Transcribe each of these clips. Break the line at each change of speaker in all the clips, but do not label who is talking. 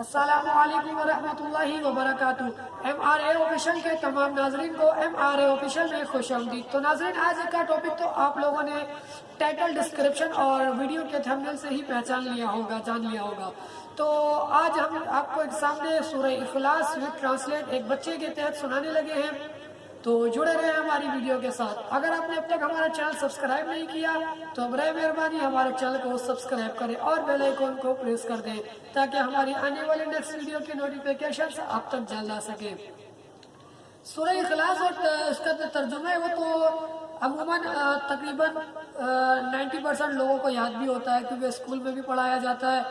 السلام علیکم ورحمۃ اللہ وبرکاتہ۔ MRA آفیشل کے تمام ناظرین کو MRA آفیشل میں خوش آمدید۔ تو ناظرین، آج کا ٹاپک تو آپ لوگوں نے ٹائٹل، ڈسکرپشن اور ویڈیو کے تھمبنیل سے ہی پہچان لیا ہوگا، جان لیا ہوگا۔ تو آج ہم آپ کو ایک سامنے سورہ اخلاص وتھ ٹرانسلیٹ ایک بچے کے تحت سنانے لگے ہیں، تو جڑے رہے ہماری ویڈیو کے ساتھ۔ اگر آپ نے اب تک ہمارا چینل سبسکرائب نہیں کیا تو برائے مہربانی ہمارے چینل کو سبسکرائب کریں اور بیل آئیکن کو پریس کر دیں تاکہ ہماری آنے والی نیکسٹ ویڈیو کی نوٹیفیکیشن آپ تک جلد آ سکے۔ سورہ اخلاص اور اس کا ترجمہ ہے وہ تو عموماً تقریباً 90% لوگوں کو یاد بھی ہوتا ہے، کیونکہ اسکول میں بھی پڑھایا جاتا ہے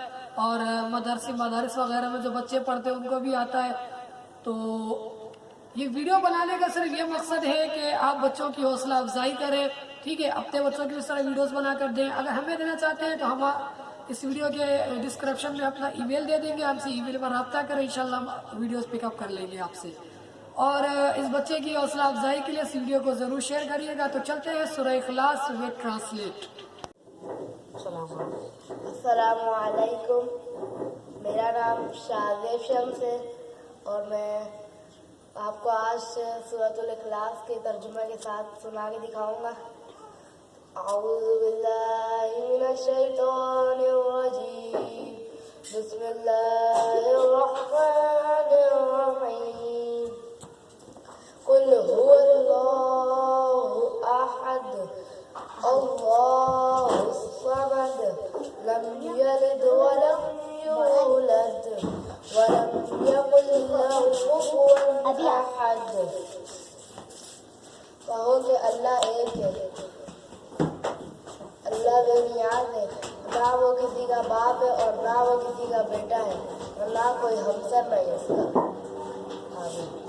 اور مدارس وغیرہ میں جو بچے پڑھتے ہیں ان کو بھی آتا ہے۔ تو یہ ویڈیو بنانے کا صرف یہ مقصد ہے کہ آپ بچوں کی حوصلہ افزائی کریں، ٹھیک ہے؟ اپنے بچوں کی اس طرح ویڈیوز بنا کر دیں۔ اگر ہمیں دینا چاہتے ہیں تو ہم اس ویڈیو کے ڈسکرپشن میں اپنا ای میل دے دیں گے، ہم سے ای میل پر رابطہ کریں، انشاءاللہ ہم ویڈیوز پک اپ کر لیں گے آپ سے۔ اور اس بچے کی حوصلہ افزائی کے لیے اس ویڈیو کو ضرور شیئر کریے گا۔ تو چلتے ہیں سورہ اخلاص وتھ ٹرانسلیٹ۔
السلام علیکم، میرا نام شاذیب شمس ہے اور میں آپ کو آج سورۃ الاخلاص کے ترجمہ کے ساتھ سنا کے دکھاؤں گا۔ اعوذ باللہ من الشیطان الرجیم، بسم اللہ الرحمن الرحیم، قل هو اللہ احد اللہ الصمد لم یلد ولم یولد ولم یکن له کفوا احد۔ کہو کہ اللہ ایک ہے، اللہ بے نیاز ہے، نہ وہ کسی کا باپ ہے اور نہ وہ کسی کا بیٹا ہے اور نہ کوئی ہمسر نہیں اس کا۔ آمین۔